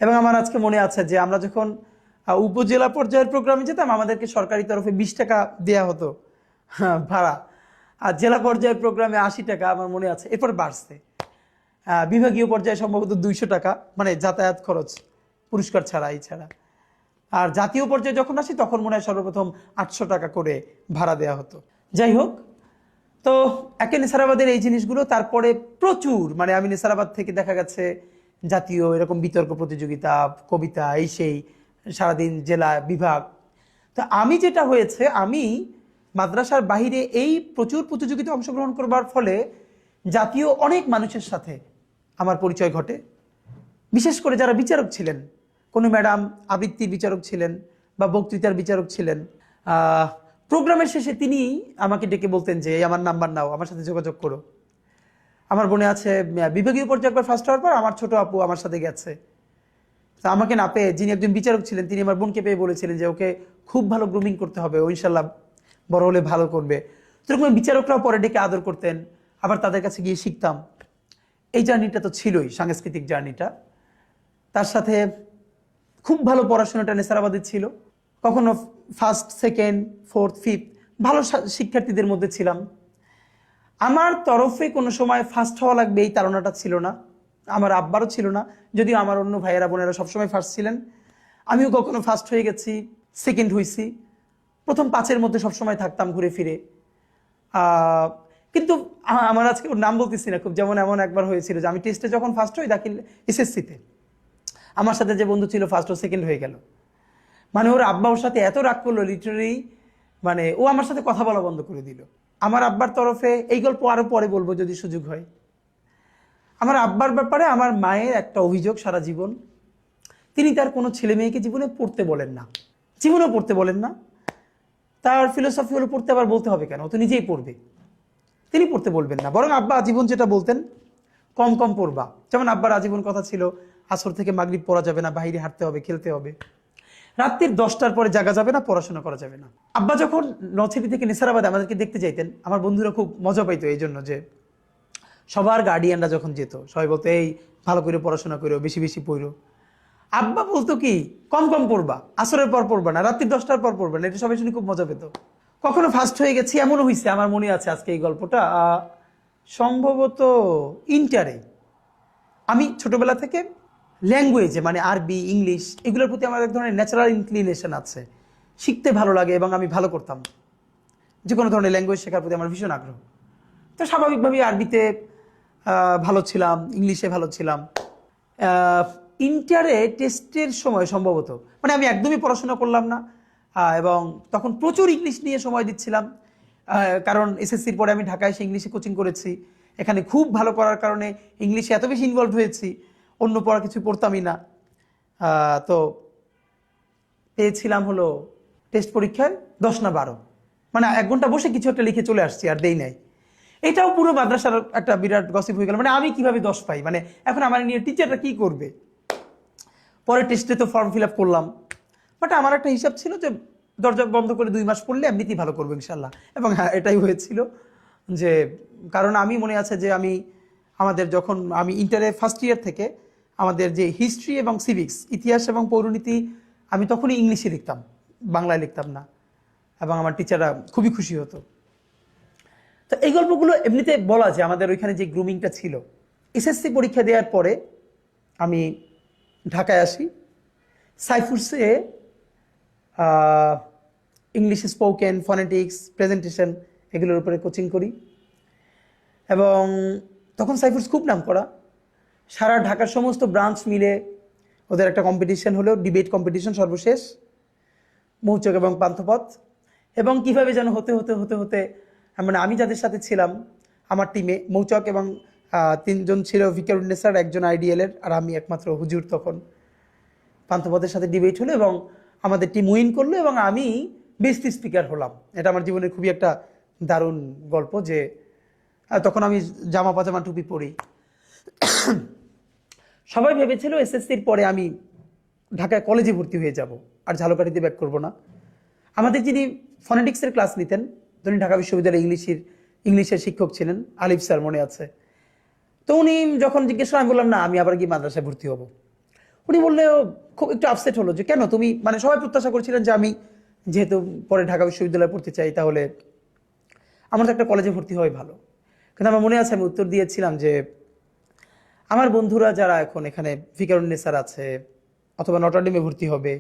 এবং আমার আজকে মনে আছে যে আমরা যখন উপজেলা পর্যায়ের প্রোগ্রামে যেতাম, আমাদেরকে সরকারি তরফে 20 টাকা দেওয়া হতো ভাড়া, আর জেলা পর্যায়ের প্রোগ্রামে 80 টাকা আমার মনে আছে। এরপর বাড়ছে, বিভাগীয় পর্যায়ে সম্ভবত 200 টাকা, মানে যাতায়াত খরচ পুরস্কার ছাড়া, এই ছাড়া। আর জাতীয় পর্যায়ে যখন আসি তখন মনে হয় সর্বপ্রথম 800 টাকা করে ভাড়া দেওয়া হতো। যাই হোক, তো একে নেসারাবাদের এই জিনিসগুলো, তারপরে প্রচুর, মানে আমি নেসারাবাদ থেকে দেখা গেছে জাতীয় এরকম বিতর্ক প্রতিযোগিতা, কবিতা, এই সেই, সারাদিন জেলা, বিভাগ। তো আমি যেটা হয়েছে, আমি মাদ্রাসার বাহিরে এই প্রচুর প্রতিযোগিতায় অংশগ্রহণ করবার ফলে জাতীয় অনেক মানুষের সাথে আমার পরিচয় ঘটে। বিশেষ করে যারা বিচারক ছিলেন, কোনো ম্যাডাম আবৃত্তির বিচারক ছিলেন বা বক্তৃতার বিচারক ছিলেন, প্রোগ্রামের শেষে তিনি আমাকে ডেকে বলতেন যে আমার নাম্বার নাও, আমার সাথে যোগাযোগ করো। আমার মনে আছে বিভাগীয় পর্যায়ে একবার ফার্স্ট হওয়ার পর আমার ছোট আপু আমার সাথে গেছে, তো আমাকে না পেয়ে যিনি একজন বিচারক ছিলেন তিনি আমার বোনকে পেয়ে বলেছিলেন যে ওকে খুব ভালো গ্রুমিং করতে হবে, ও ইনশাল্লাহ বড় হলে ভালো করবে। সেরকম বিচারকরাও পরে ডেকে আদর করতেন, আবার তাদের কাছে গিয়ে শিখতাম। এই জার্নিটা তো ছিলই, সাংস্কৃতিক জার্নিটা। তার সাথে খুব ভালো পড়াশোনাটা নেসারাবাদের ছিল, কখনো ফার্স্ট, সেকেন্ড, ফোর্থ, ফিফথ, ভালো শিক্ষার্থীদের মধ্যে ছিলাম। আমার তরফে কোনো সময় ফার্স্ট হওয়া লাগবে এই তাড়নাটা ছিল না, আমার আব্বারও ছিল না, যদিও আমার অন্য ভাইয়েরা বোনেরা সবসময় ফার্স্ট ছিলেন। আমিও কখনো ফার্স্ট হয়ে গেছি, সেকেন্ড হয়েছি, প্রথম 5-এর মধ্যে সবসময় থাকতাম ঘুরে ফিরে। কিন্তু আমার আজকে ওর নাম বলতেছি না খুব, যেমন এমন একবার হয়েছিল যে আমি টেস্টে যখন ফার্স্ট হই, দাখিল এসএসসিতে, আমার সাথে যে বন্ধু ছিল ফার্স্ট ও সেকেন্ড হয়ে গেল। মানে ওর আব্বা ওর সাথে এত রাগ করলো, লিটারালি মানে ও আমার সাথে কথা বলা বন্ধ করে দিল। আমার আব্বার তরফে, এই গল্প আরো পরে বলবো যদি সুযোগ হয়। আমার আব্বার ব্যাপারে আমার মায়ের একটা অভিযোগ সারা জীবন, তিনি তার কোনো ছেলে মেয়েকে জীবনে পড়তে বলেন না, জীবনেও পড়তে বলেন না। তার ফিলোসফি হলো পড়তে আবার বলতে হবে কেন, ও তো নিজেই পড়বে, তিনি পড়তে বলবেন না। বরং আব্বা আজীবন যেটা বলতেন, কম কম পড়বা। যেমন আব্বার আজীবন কথা ছিল আসর থেকে মাগরিব পড়া যাবে না, বাইরে হাঁটতে হবে, খেলতে হবে, রাত্রির 10টার পরে জাগা যাবে না, পড়াশোনা করা যাবে না। আব্বা যখন নলছিটি থেকে নেসারাবাদে আমাদেরকে দেখতে যাইতেন, আমার বন্ধুরা খুব মজা পাইতো এই জন্য যে সবার গার্ডিয়ানরা যখন যেত সবাই বলতো এই ভালো করে পড়াশোনা করো, বেশি বেশি পড়ো। আব্বা বলতো কি কম কম পড়বা, আসরের পর পড়বা না, রাত্রি 10টার পর পড়বা না। এটা সবাই শুনে খুব মজা পেত। কখনো ফার্স্ট হয়ে গেছি এমনও হয়েছে, আমার মনে আছে আজকে এই গল্পটা, সম্ভবত ইন্টারে। আমি ছোটবেলা থেকে ল্যাঙ্গুয়েজে, মানে আরবি, ইংলিশ, এগুলোর প্রতি আমার এক ধরনের ন্যাচারাল ইনক্লিনেশন আছে, শিখতে ভালো লাগে এবং আমি ভালো করতাম। যে কোনো ধরনের ল্যাঙ্গুয়েজ শেখার প্রতি আমার ভীষণ আগ্রহ। তো স্বাভাবিকভাবেই আরবিতে ভালো ছিলাম, ইংলিশে ভালো ছিলাম। ইন্টারে টেস্টের সময় সম্ভবত, মানে আমি একদমই পড়াশোনা করলাম না, এবং তখন প্রচুর ইংলিশ নিয়ে সময় দিচ্ছিলাম, কারণ এসএসসির পরে আমি ঢাকায় এসে ইংলিশে কোচিং করেছি। এখানে খুব ভালো করার কারণে ইংলিশে এত বেশি ইনভলভ হয়েছি, অন্য পড়া কিছু পড়তামই না। তো পেয়েছিলাম হলো টেস্ট পরীক্ষায় 10 না 12, মানে 1 ঘন্টা বসে কিছু একটা লিখে চলে আসছি, আর দেই নাই। এটাও পুরো মাদ্রাসার একটা বিরাট গসিপ হয়ে গেল, মানে আমি কিভাবে 10 পাই, মানে এখন আমার নিয়ে টিচাররা কি করবে। পরে টেস্টে তো ফর্ম ফিল আপ করলাম, বাট আমার একটা হিসাব ছিল যে দরজা বন্ধ করে 2 মাস পড়লে এমনিতেই ভালো করবো ইনশাল্লাহ। এবং হ্যাঁ, এটাই হয়েছিল। যে কারণ আমি মনে আছে যে আমাদের যখন আমি ইন্টারে ফার্স্ট ইয়ার থেকে আমাদের যে হিস্ট্রি এবং সিভিক্স, ইতিহাস এবং পৌরনীতি, আমি তখনই ইংলিশে লিখতাম, বাংলায় লিখতাম না, এবং আমার টিচাররা খুবই খুশি হতো। তো এই গল্পগুলো এমনিতে বলা যে আমাদের ওইখানে যে গ্রুমিংটা ছিল। এসএসসি পরীক্ষা দেওয়ার পরে আমি ঢাকায় আসি, সাইফুরসে ইংলিশ স্পোকেন, ফনেটিক্স, প্রেজেন্টেশন এগুলোর উপরে কোচিং করি। এবং তখন সাইফুরস খুব নাম করা, সারা ঢাকার সমস্ত ব্রাঞ্চ মিলে ওদের একটা কম্পিটিশন হলো, ডিবেট কম্পিটিশন সর্বশেষ, মৌচক এবং পান্থপথ। এবং কিভাবে যেন হতে হতে হতে হতে মানে আমি যাদের সাথে ছিলাম আমার টিমে, মৌচক এবং 3 জন ছিল, ফিকারুন্নেসার, একজন আইডিএলের, আর আমি একমাত্র হুজুর। তখন পান্থপথের সাথে ডিবেট হলো এবং আমাদের টিম উইন করলো এবং আমি বেস্ট স্পিকার হলাম। এটা আমার জীবনের খুবই একটা দারুণ গল্প, যে তখন আমি জামা পাজামা টুপি পরি। সবাই ভেবেছিল এসএসসির পরে আমি ঢাকায় কলেজে ভর্তি হয়ে যাব, আর ঝালকাঠিতে ব্যাক করব না। আমাদের যিনি ফনেটিক্সের ক্লাস নিতেন, তিনি ঢাকা বিশ্ববিদ্যালয়ে ইংলিশের শিক্ষক ছিলেন, আলিফ স্যার, মনে আছে। তো উনি যখন জিজ্ঞেস করেন, আমি বললাম না, আমি আবার গিয়ে মাদ্রাসায় ভর্তি হব। উনি বললে খুব একটু আপসেট হলো, যে কেন তুমি, মানে সবাই প্রত্যাশা করছিলেন যে আমি যেহেতু পরে ঢাকা বিশ্ববিদ্যালয়ে পড়তে চাই, তাহলে আমার তো একটা কলেজে ভর্তি হওয়াই ভালো। কিন্তু আমার মনে আছে আমি উত্তর দিয়েছিলাম যে আমার বন্ধুরা যারা এখন এখানে ফিকারুন্নেসার আছে, অথবা নটরডেমে ভর্তি হবে,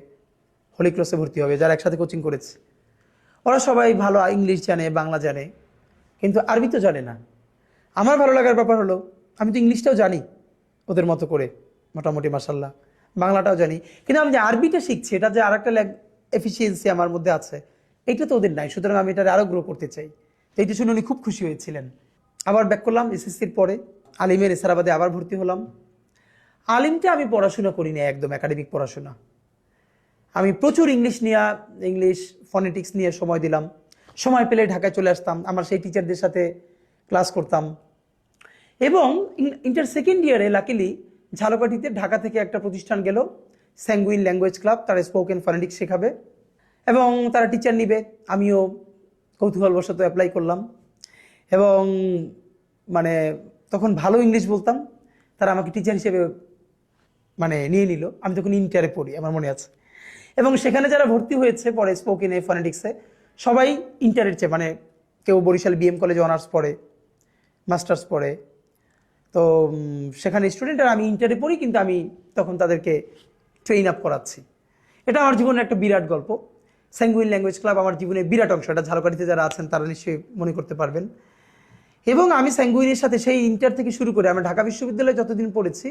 হলি ক্রসে ভর্তি হবে, যারা একসাথে কোচিং করেছে, ওরা সবাই ভালো ইংলিশ জানে, বাংলা জানে, কিন্তু আরবি তো জানে না। আমার ভালো লাগার ব্যাপার হলো আমি তো ইংলিশটাও জানি ওদের মতো করে মোটামুটি, মাশাল্লাহ, বাংলাটাও জানি, কিন্তু আমি যে আরবিটা শিখছি, এটা যে আরেকটা এফিসিয়েন্সি আমার মধ্যে আছে, এইটা তো ওদের নাই। সুতরাং আমি এটা আরও গ্রো করতে চাই। তো এইটা শুনে উনি খুব খুশি হয়েছিলেন। আবার ব্যাক করলাম এসএসসির পরে, আলিমের এসারাবাদে আবার ভর্তি হলাম। আলিমটা আমি পড়াশোনা করিনি, একদম একাডেমিক পড়াশোনা। আমি প্রচুর ইংলিশ ফনেটিক্স নিয়ে সময় দিলাম। সময় পেলে ঢাকায় চলে আসতাম, আমার সেই টিচারদের সাথে ক্লাস করতাম। এবং ইন্টার সেকেন্ড ইয়ারে লাকিলি ঝালকাঠিতে ঢাকা থেকে একটা প্রতিষ্ঠান গেল, স্যাঙ্গুইন ল্যাঙ্গুয়েজ ক্লাব, তারা স্পোকেন ফনেটিক্স শেখাবে এবং তারা টিচার নিবে। আমিও কৌতূহলবশত অ্যাপ্লাই করলাম এবং মানে তখন ভালো ইংলিশ বলতাম, তারা আমাকে টিচার হিসেবে মানে নিয়ে নিল। আমি তখন ইন্টারে পড়ি, আমার মনে আছে। এবং সেখানে যারা ভর্তি হয়েছে পরে স্পোকেনে, ফনেটিক্সে, সবাই ইন্টারের চেয়ে, মানে কেউ বরিশাল বিএম কলেজে অনার্স পড়ে, মাস্টার্স পড়ে। তো সেখানে স্টুডেন্ট, আর আমি ইন্টারে পড়ি, কিন্তু আমি তখন তাদেরকে ট্রেন আপ করাচ্ছি। এটা আমার জীবনের একটা বিরাট গল্প। স্যাঙ্গুইন ল্যাঙ্গুয়েজ ক্লাব আমার জীবনের বিরাট অংশ। এটা ঝালকাঠিতে যারা আছেন তারা নিশ্চয়ই মনে করতে পারবেন। এবং আমি স্যাঙ্গুইনের সাথে সেই ইন্টার থেকে শুরু করে আমি ঢাকা বিশ্ববিদ্যালয়ে যতদিন পড়েছি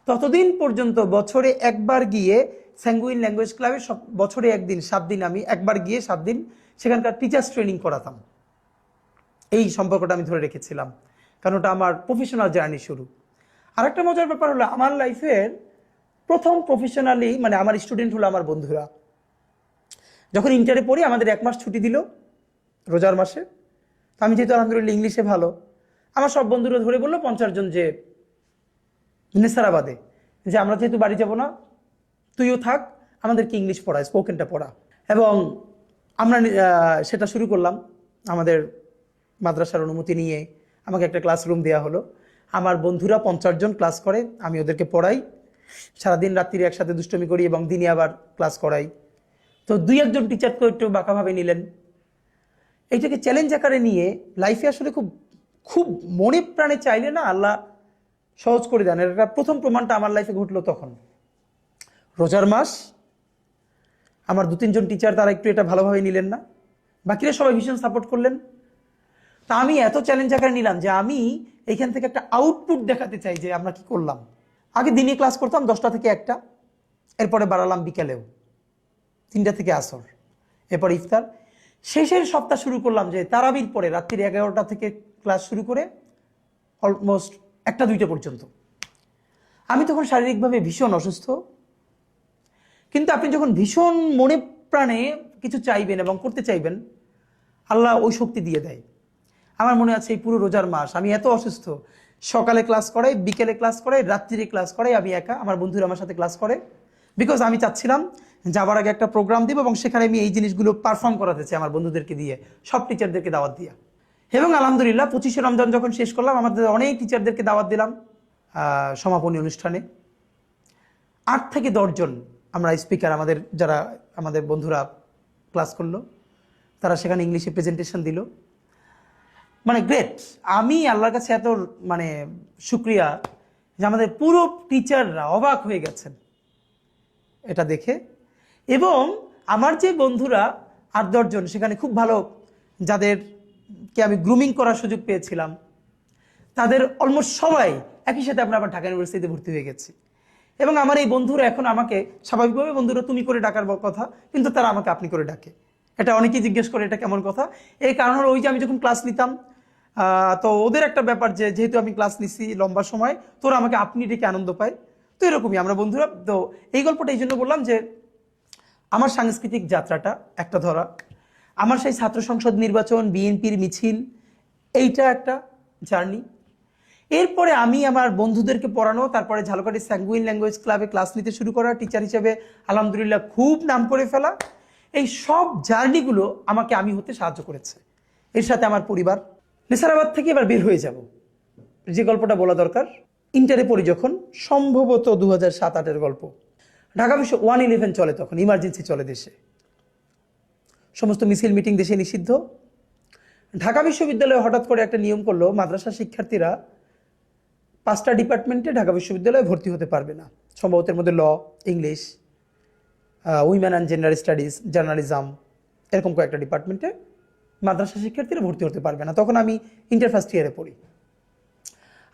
ততদিন পর্যন্ত বছরে একবার গিয়ে স্যাঙ্গুইন ল্যাঙ্গুয়েজ ক্লাবে, বছরে একদিন 7 দিন আমি একবার গিয়ে 7 দিন সেখানকার টিচার্স ট্রেনিং করাতাম। এই সম্পর্কটা আমি ধরে রেখেছিলাম, কারণ ওটা আমার প্রফেশনাল জার্নি শুরু। আর একটা মজার ব্যাপার হলো, আমার লাইফের প্রথম প্রফেশনালি মানে আমার স্টুডেন্ট হলো আমার বন্ধুরা। যখন ইন্টারে পড়ি আমাদের 1 মাস ছুটি দিল রোজার মাসে। তো আমি যেহেতু আলহামদুলিল্লাহ ইংলিশে ভালো, আমার সব বন্ধুরা ধরে বললো 50 জন যে নেসারাবাদে, যে আমরা যেহেতু বাড়ি যাব না, তুইও থাক, আমাদেরকে ইংলিশ পড়া, স্পোকেনটা পড়া। এবং আমরা সেটা শুরু করলাম। আমাদের মাদ্রাসার অনুমতি নিয়ে আমাকে একটা ক্লাসরুম দেওয়া হলো। আমার বন্ধুরা 50 জন ক্লাস করে, আমি ওদেরকে পড়াই। সারাদিন রাত্রি একসাথে দুষ্টমি করি এবং দিনে আবার ক্লাস করাই। তো 2-1 জন টিচার তো একটু বাঁকাভাবে নিলেন। এইটাকে চ্যালেঞ্জ আকারে নিয়ে লাইফে আসলে খুব খুব মনে প্রাণে চাইলে না আল্লাহ সহজ করে দেন। এটা প্রথম প্রমাণটা আমার লাইফে ঘটলো তখন। রোজার মাস, আমার 2-3 জন টিচার তারা একটু এটা ভালোভাবে নিলেন না, বাকিরা সবাই ভীষণ সাপোর্ট করলেন। তা আমি এত চ্যালেঞ্জ আকারে নিলাম যে আমি এইখান থেকে একটা আউটপুট দেখাতে চাই যে আমরা কি করলাম। আগে দিনে ক্লাস করতাম 10টা থেকে 1টা, এরপরে বাড়ালাম বিকেলেও 3টা থেকে আসর, এরপর ইফতার। শেষের সপ্তাহ শুরু করলাম যে তারাবির পরে রাত্রি 11টা থেকে ক্লাস শুরু করে অলমোস্ট 1টা-2টা পর্যন্ত। আমি তখন শারীরিকভাবে ভীষণ অসুস্থ, কিন্তু আপনি যখন ভীষণ মনে প্রাণে কিছু চাইবেন এবং করতে চাইবেন, আল্লাহ ওই শক্তি দিয়ে দেয়। আমার মনে আছে এই পুরো রোজার মাস আমি এত অসুস্থ, সকালে ক্লাস করাই, বিকেলে ক্লাস করাই, রাত্রিরে ক্লাস করাই, আমি একা, আমার বন্ধুরা আমার সাথে ক্লাস করে, বিকজ আমি চাচ্ছিলাম যাবার আগে একটা প্রোগ্রাম দিব এবং সেখানে আমি এই জিনিসগুলো পারফর্ম করাতে চাই আমার বন্ধুদেরকে দিয়ে, সব টিচারদেরকে দাওয়াত দিয়া। এবং আলহামদুলিল্লাহ 25শে রমজান যখন শেষ করলাম, আমাদের অনেক টিচারদেরকে দাওয়াত দিলাম সমাপনী অনুষ্ঠানে। 8 থেকে 10 জন আমরা স্পিকার, যারা আমাদের বন্ধুরা ক্লাস করলো, তারা সেখানে ইংলিশে প্রেজেন্টেশন দিল। মানে গ্রেট। আমি আল্লাহর কাছে এত শুক্রিয়া যে আমাদের পুরো টিচাররা অবাক হয়ে গেছেন এটা দেখে। এবং আমার যে বন্ধুরা 8-10 জন সেখানে খুব ভালো, যাদেরকে আমি গ্রুমিং করার সুযোগ পেয়েছিলাম, তাদের অলমোস্ট সবাই একই সাথে আমরা আবার ঢাকা ইউনিভার্সিটিতে ভর্তি হয়ে গেছি। এবং আমার এই বন্ধুরা এখন আমাকে স্বাভাবিকভাবে বন্ধুরা তুমি করে ডাকার কথা, কিন্তু তারা আমাকে আপনি করে ডাকে। এটা অনেকেই জিজ্ঞেস করে এটা কেমন কথা। এই কারণ হলো ওই যে আমি যখন ক্লাস নিতাম, তো ওদের একটা ব্যাপার যে যেহেতু আমি ক্লাস নিছি লম্বা সময়, তোরা আমাকে আপনি ডেকে আনন্দ পায়। তো এরকমই আমরা বন্ধুরা। তো এই গল্পটা এই জন্য বললাম যে আমার সাংস্কৃতিক যাত্রাটা একটা ধরা, আমার সেই ছাত্র সংসদ নির্বাচন, বিএনপির মিছিল, এইটা একটা জার্নি। এরপরে আমি আমার বন্ধুদেরকে পড়ানো, তারপরে ঝালকাঠি স্যাঙ্গুইন ল্যাঙ্গুয়েজ ক্লাবে ক্লাস নিতে শুরু করা, টিচার হিসেবে আলহামদুলিল্লাহ খুব নাম করে ফেলা, এই সব জার্নিগুলো আমাকে আমি হতে সাহায্য করেছে। এর সাথে আমার পরিবার। নেসারাবাদ থেকে এবার বের হয়ে যাব, যে গল্পটা বলা দরকার। ইন্টারে পড়ি যখন, সম্ভবত 2007-08 গল্প। ঢাকা বিশ্ব 111 চলে, তখন ইমার্জেন্সি চলে দেশে, সমস্ত মিছিল মিটিং দেশে নিষিদ্ধ। ঢাকা বিশ্ববিদ্যালয়ে হঠাৎ করে একটা নিয়ম করলো, মাদ্রাসা শিক্ষার্থীরা 5টা ডিপার্টমেন্টে ঢাকা বিশ্ববিদ্যালয়ে ভর্তি হতে পারবে না। সম্ভবত এর মধ্যে law, English, women and gender studies, journalism, এরকম কয়েকটা ডিপার্টমেন্টে মাদ্রাসা শিক্ষার্থীরা ভর্তি হতে পারবে না। তখন আমি ইন্টার ফার্স্ট ইয়ারে পড়ি।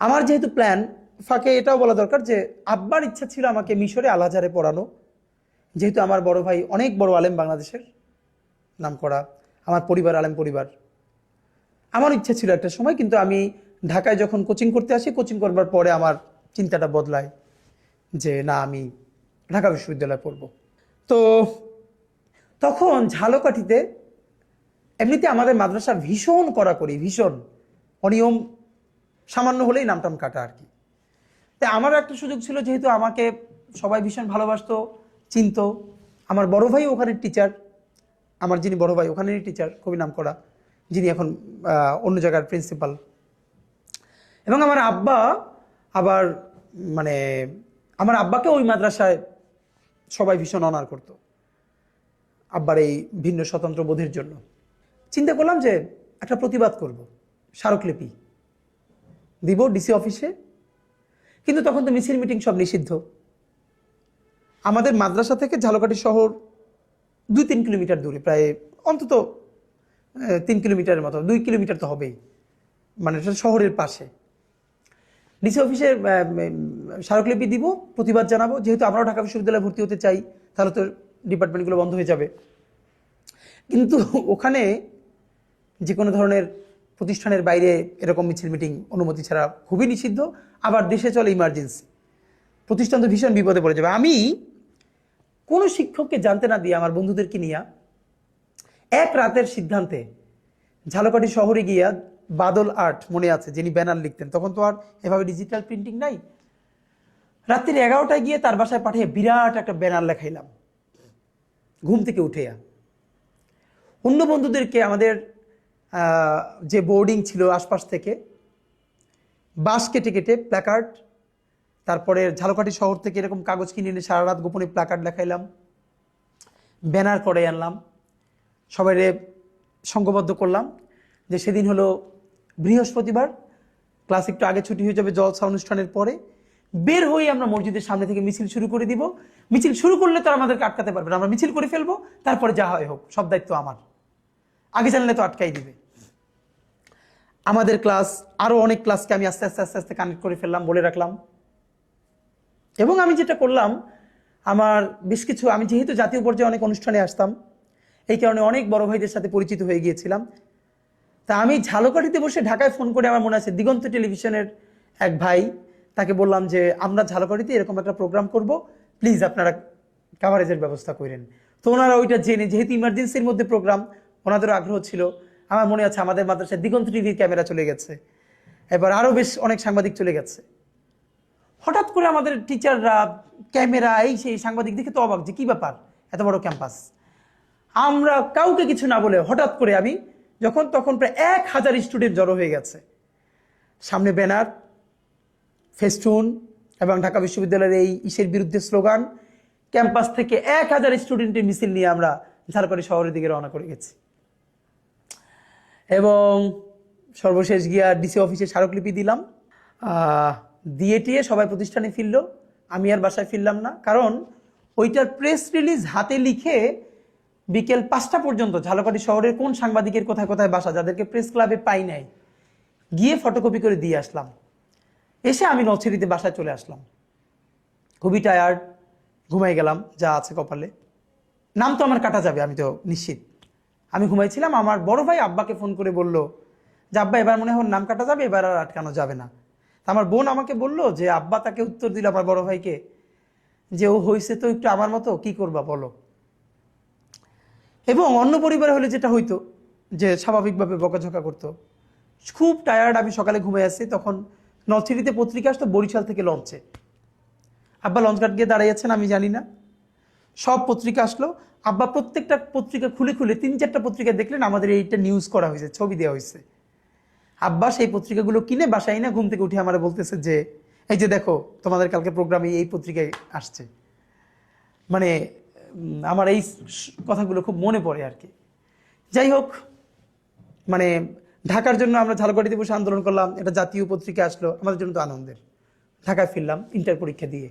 আমার যেহেতু প্ল্যান, ফাঁকে এটাও বলা দরকার যে আব্বার ইচ্ছা ছিল আমাকে মিশরে আল আজহারে পড়ানো, যেহেতু আমার বড় ভাই অনেক বড় আলেম, বাংলাদেশের নাম করা, আমার পরিবার আলেম পরিবার। আমার ইচ্ছা ছিল একটা সময়, কিন্তু আমি ঢাকায় যখন কোচিং করতে আসি, কোচিং করবার পরে আমার চিন্তাটা বদলায় যে না, আমি ঢাকা বিশ্ববিদ্যালয়ে পড়ব। তো তখন ঝালকাঠিতে এমনিতে আমাদের মাদ্রাসা ভীষণ কড়াকড়ি, ভীষণ অনিয়ম, সামান্য হলেই নামটাম কাটা আর কি। তাই আমার একটা সুযোগ ছিল, যেহেতু আমাকে সবাই ভীষণ ভালোবাসতো, চিনত। আমার বড় ভাই ওখানের টিচার, আমার যিনি বড় ভাই ওখানেরই টিচার, খুবই নাম করা, যিনি এখন অন্য জায়গার প্রিন্সিপাল। এবং আমার আব্বা আবার আমার আব্বাকে ওই মাদ্রাসায় সবাই ভীষণ অনার করত, আব্বার এই ভিন্ন স্বতন্ত্র বোধের জন্য। চিন্তা করলাম যে একটা প্রতিবাদ করব, স্মারকলিপি দিব ডিসি অফিসে। কিন্তু তখন তো মিছিল মিটিং সব নিষিদ্ধ। আমাদের মাদ্রাসা থেকে ঝালকাঠি শহর 2-3 কিলোমিটার দূরে, প্রায় অন্তত 3 কিলোমিটারের মতো, 2 কিলোমিটার তো হবেই, এটা শহরের পাশে। ডিসি অফিসে স্মারকলিপি দিব, প্রতিবাদ জানাবো। যেহেতু আমরাও ঢাকা বিশ্ববিদ্যালয়ে ভর্তি হতে চাই, তাহলে তো ডিপার্টমেন্টগুলো বন্ধ হয়ে যাবে। কিন্তু ওখানে যে কোনো ধরনের প্রতিষ্ঠানের বাইরে এরকম মিছিল মিটিং অনুমতি ছাড়া খুবই নিষিদ্ধ। আবার দেশে চলে ইমার্জেন্সি, প্রতিষ্ঠান তো ভীষণ বিপদে পড়ে যাবে। আমি কোনো শিক্ষককে জানতে না দিয়ে আমার বন্ধুদেরকে নিয়ে এক রাতের সিদ্ধান্তে ঝালকাঠি শহরে গিয়া, বাদল আর্ট মনে আছে যিনি ব্যানার লিখতেন, তখন তো আর এভাবে ডিজিটাল প্রিন্টিং নাই, রাত্রি 11টায় গিয়ে তার বাসায় পাঠিয়ে বিরাট একটা ব্যানার লেখাইলাম ঘুম থেকে উঠে। অন্য বন্ধুদেরকে, আমাদের যে বোর্ডিং ছিল আশপাশ থেকে, বাঁশ কেটে কেটে প্ল্যাকার্ড, তারপরে ঝালকাঠি শহর থেকে এরকম কাগজ কিনে এনে সারা রাত গোপনে প্ল্যাকার্ড লেখাইলাম, ব্যানার করে আনলাম, সবাই সংঘবদ্ধ করলাম যে সেদিন হলো বৃহস্পতিবার, ক্লাস একটু আগে ছুটি হয়ে যাবে জলসা অনুষ্ঠানের পরে, বের হয়ে আমরা মসজিদের সামনে থেকে মিছিল শুরু করে দিব। মিছিল শুরু করলে তো আমাদেরকে আটকাতে পারবে না, আমরা মিছিল করে ফেলবো, তারপরে যা হয় হোক, সব দায়িত্ব আমার, আগে জানলে তো আটকাই দিবে। আমাদের ক্লাস, আরো অনেক ক্লাসকে আমি আস্তে আস্তে আস্তে আস্তে কানেক্ট করে ফেললাম, বলে রাখলাম। এবং আমি যেটা করলাম, আমার বেশ কিছু, আমি যেহেতু জাতীয় পর্যায়ে অনেক অনুষ্ঠানে আসতাম, এই কারণে অনেক বড় ভাইদের সাথে পরিচিত হয়ে গিয়েছিলাম। তা আমি ঝালকাঠিতে বসে ঢাকায় ফোন করে, আমার মনে আছে দিগন্ত টেলিভিশনের এক ভাই, তাকে বললাম যে আমরা ঝালকাঠিতে এরকম একটা প্রোগ্রাম করব, প্লিজ আপনারা কাভারেজের ব্যবস্থা করেন। তো ওনারা ওইটা জেনে, যেহেতু ইমার্জেন্সির মধ্যে প্রোগ্রাম, ওনাদেরও আগ্রহ ছিল। আমার মনে আছে আমাদের মাদ্রাসায় দিগন্ত টিভির ক্যামেরা চলে গেছে, এবার আরও বেশ অনেক সাংবাদিক চলে গেছে। হঠাৎ করে আমাদের টিচাররা ক্যামেরা এই সেই সাংবাদিক দেখে তো অবাক, যে কী ব্যাপার, এত বড় ক্যাম্পাস। আমরা কাউকে কিছু না বলে হঠাৎ করে আমি যখন, তখন প্রায় 1000 স্টুডেন্ট জড়ো হয়ে গেছে, সামনে ব্যানার, ফেস্টুন এবং ঢাকা বিশ্ববিদ্যালয়ের এই ইসের বিরুদ্ধে স্লোগান। ক্যাম্পাস থেকে 1000 স্টুডেন্টের মিছিল নিয়ে আমরা ঝালকাঠি শহরের দিকে রওনা করে গেছি এবং সর্বশেষ গিয়া ডিসি অফিসে স্মারকলিপি দিলাম। দিয়ে টিয়ে সবাই প্রতিষ্ঠানে ফিরল, আমি আর বাসায় ফিরলাম না, কারণ ওইটার প্রেস রিলিজ হাতে লিখে বিকেল 5টা পর্যন্ত ঝালকাঠি শহরের কোন সাংবাদিকের কোথায় কোথায় বাসা, যাদেরকে প্রেস ক্লাবে পাই নাই, গিয়ে ফটোকপি করে দিয়ে আসলাম। এসে আমি নলছিটিতে বাসায় চলে আসলাম, খুবই টায়ার্ড, ঘুমাই গেলাম, যা আছে কপালে। নাম তো আমার কাটা যাবে, আমি তো নিশ্চিত। আমি ঘুমাইছিলাম, আমার বড় ভাই আব্বাকে ফোন করে বলল যে আব্বা এবার মনে হয় নাম কাটা যাবে, এবার আর আটকানো যাবে না। আমার বোন আমাকে বলল যে আব্বা তাকে উত্তর দিল আমার বড় ভাইকে যে ও হয়েছে তো একটু আমার মতো, কি করবা বলো। এবং অন্য পরিবারে হলে যেটা হইতো যে স্বাভাবিকভাবে বকাঝকা করতো। খুব টায়ার্ড, আমি সকালে ঘুমাই আসছি, তখন নলছিটিতে পত্রিকা আসতো বরিশাল থেকে লঞ্চে। আব্বা লঞ্চ ঘাট গিয়ে দাঁড়িয়েছেন, আমি জানি না, সব পত্রিকা আসলো। আব্বা প্রত্যেকটা পত্রিকা খুলে খুলে 3-4টা পত্রিকা দেখলেন আমাদের এইটা নিউজ করা হয়েছে, ছবি দেওয়া হয়েছে। আব্বা সেই পত্রিকাগুলো কিনে বাসায় না ঘুম থেকে উঠে আমার বলতেছে যে এই যে দেখো তোমাদের কালকে প্রোগ্রামে এই পত্রিকায় আসছে। মানে আমার এই কথাগুলো খুব মনে পড়ে আর কি। যাই হোক, মানে ঢাকার জন্য আমরা ঝালকাঠিতে বসে আন্দোলন করলাম, এটা জাতীয় পত্রিকা আসলো, আমাদের জন্য তো আনন্দের। ঢাকায় ফিরলাম ইন্টার পরীক্ষা দিয়ে।